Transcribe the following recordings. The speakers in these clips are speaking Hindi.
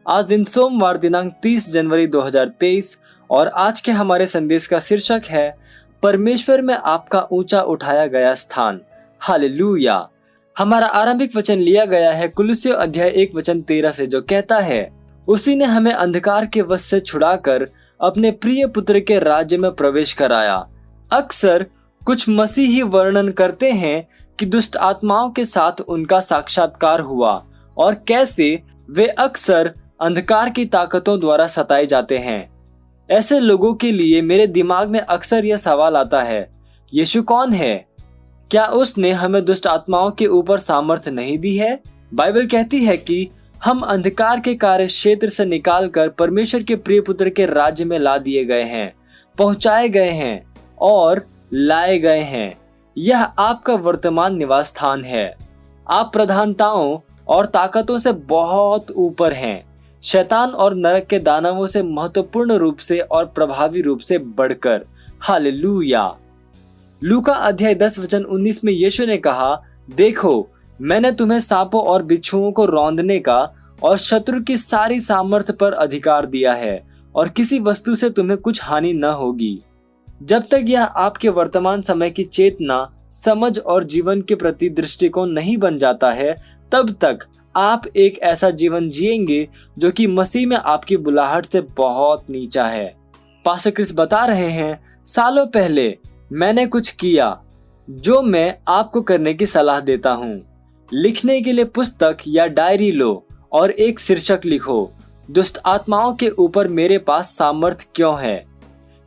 आज दिन सोमवार दिनांक 30 जनवरी 2023 और आज के हमारे संदेश का शीर्षक है परमेश्वर में आपका ऊंचा उठाया गया स्थान। हालेलुया। हमारा आरंभिक वचन लिया गया है कुलुस्सियों अध्याय 1 वचन 13 से, जो कहता है, उसी ने हमें अंधकार के वश से छुड़ाकर अपने प्रिय पुत्र के राज्य में प्रवेश कराया। अक्सर कुछ मसीही वर्णन करते हैं कि दुष्ट आत्माओं के साथ उनका साक्षात्कार हुआ और कैसे वे अक्सर अंधकार की ताकतों द्वारा सताए जाते हैं। ऐसे लोगों के लिए मेरे दिमाग में अक्सर यह सवाल आता है, यीशु कौन है? क्या उसने हमें दुष्ट आत्माओं के ऊपर सामर्थ्य नहीं दी है? बाइबल कहती है कि हम अंधकार के कार्य क्षेत्र से निकालकर परमेश्वर के प्रिय पुत्र के राज्य में ला दिए गए हैं, पहुंचाए गए हैं और लाए गए हैं। यह आपका वर्तमान निवास स्थान है। आप प्रधानताओं और ताकतों से बहुत ऊपर हैं, शैतान और नरक के दानवों से महत्वपूर्ण रूप से और प्रभावी रूप से बढ़कर। हालेलुया। लूका अध्याय 10 वचन 19 में यीशु ने कहा, देखो मैंने तुम्हें सांपों और बिच्छुओं को रौंदने का और शत्रु की सारी सामर्थ्य पर अधिकार दिया है और किसी वस्तु से तुम्हें कुछ हानि न होगी। जब तक यह आपके वर्तमान समय की चेतना, समझ और जीवन के प्रति दृष्टिकोण नहीं बन जाता है, तब तक आप एक ऐसा जीवन जिएंगे जो कि मसीह में आपकी बुलाहट से बहुत नीचा है। पास्टर क्रिस बता रहे हैं, सालों पहले मैंने कुछ किया जो मैं आपको करने की सलाह देता हूँ। लिखने के लिए पुस्तक या डायरी लो और एक शीर्षक लिखो, दुष्ट आत्माओं के ऊपर मेरे पास सामर्थ्य क्यों है।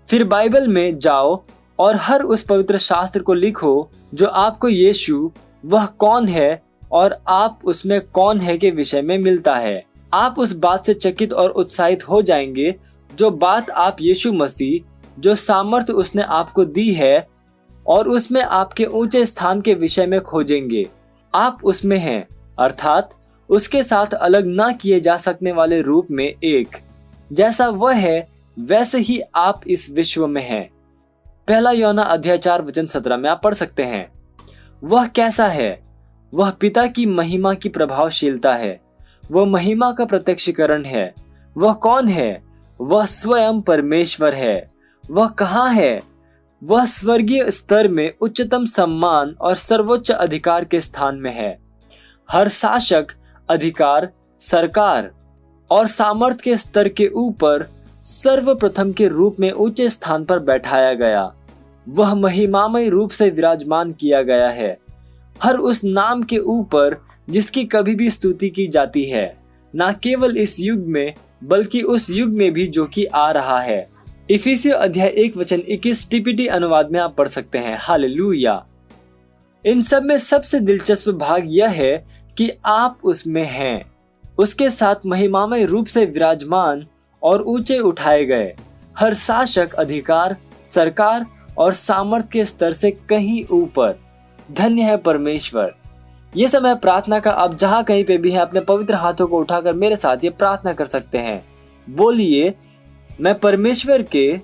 फिर बाइबल में जाओ और हर उस पवित्र शास्त्र को लिखो जो आपको यीशु वह कौन है और आप उसमें कौन है के विषय में मिलता है। आप उस बात से चकित और उत्साहित हो जाएंगे जो बात आप यीशु मसीह, जो सामर्थ्य उसने आपको दी है और उसमें आपके ऊंचे स्थान के विषय में खोजेंगे। आप उसमें हैं, अर्थात उसके साथ अलग न किए जा सकने वाले रूप में एक। जैसा वह है वैसे ही आप इस विश्व में हैं। पहला यूहन्ना अध्याय 4 वचन 17 में आप पढ़ सकते हैं। वह कैसा है? वह पिता की महिमा की प्रभावशीलता है। वह महिमा का प्रत्यक्षीकरण है। वह कौन है? वह स्वयं परमेश्वर है। वह कहाँ है? वह स्वर्गीय स्तर में उच्चतम सम्मान और सर्वोच्च अधिकार के स्थान में है। हर शासक, अधिकार, सरकार और सामर्थ के स्तर के ऊपर सर्वप्रथम के रूप में ऊंचे स्थान पर बैठाया गया। वह महिमामय रूप से विराजमान किया गया है, हर उस नाम के ऊपर जिसकी कभी भी स्तुति की जाती है, न केवल इस युग में बल्कि उस युग में भी जो कि आ रहा है। इफिसियों अध्याय 1 वचन 21 टीपीटी अनुवाद में आप पढ़ सकते हैं। हालेलुया। इन सब में सबसे दिलचस्प भाग यह है कि आप उसमें हैं, उसके साथ महिमामय रूप से विराजमान और ऊंचे उठाए गए, हर शासक, अधिकार, सरकार और सामर्थ के स्तर से कहीं ऊपर। धन्य है परमेश्वर। ये समय प्रार्थना का। आप जहां कहीं पे भी हैं, अपने पवित्र हाथों को उठाकर मेरे साथ ये प्रार्थना कर सकते हैं। बोलिए, मैं परमेश्वर के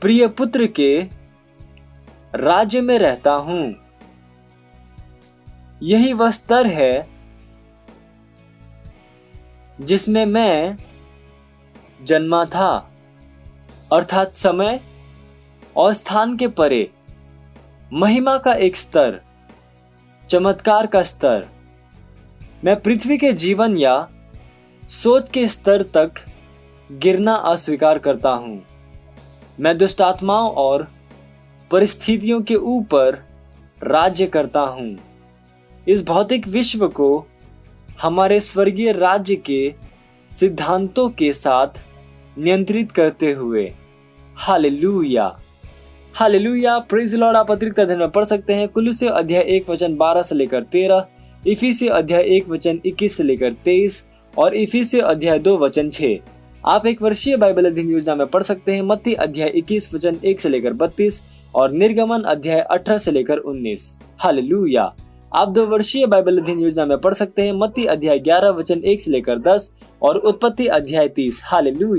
प्रिय पुत्र के राज्य में रहता हूं। यही वह स्तर है जिसमें मैं जन्मा था, अर्थात समय और स्थान के परे। महिमा का एक स्तर, चमत्कार का स्तर। मैं पृथ्वी के जीवन या सोच के स्तर तक गिरना अस्वीकार करता हूं। मैं दुष्ट आत्माओं और परिस्थितियों के ऊपर राज्य करता हूं। इस भौतिक विश्व को हमारे स्वर्गीय राज्य के सिद्धांतों के साथ नियंत्रित करते हुए। Hallelujah. Hallelujah. Praise the Lord. आप अतिरिक्त अध्ययन में पढ़ सकते हैं कुलुस्सियों अध्याय 1 वचन 12 से लेकर 13, इफिसियों अध्याय 1 वचन 21 से लेकर 23 और इफिसियों अध्याय 2 वचन 6। आप एक वर्षीय बाइबल अध्ययन योजना में पढ़ सकते हैं मत्ती अध्याय 21 वचन 1 से लेकर 32 और निर्गमन अध्याय 18 से लेकर 19। हालेलुया। आप 2 वर्षीय बाइबल अध्ययन योजना में पढ़ सकते हैं मत्ती अध्याय 11 वचन 1 से लेकर 10 और उत्पत्ति अध्याय 30। हालेलुया।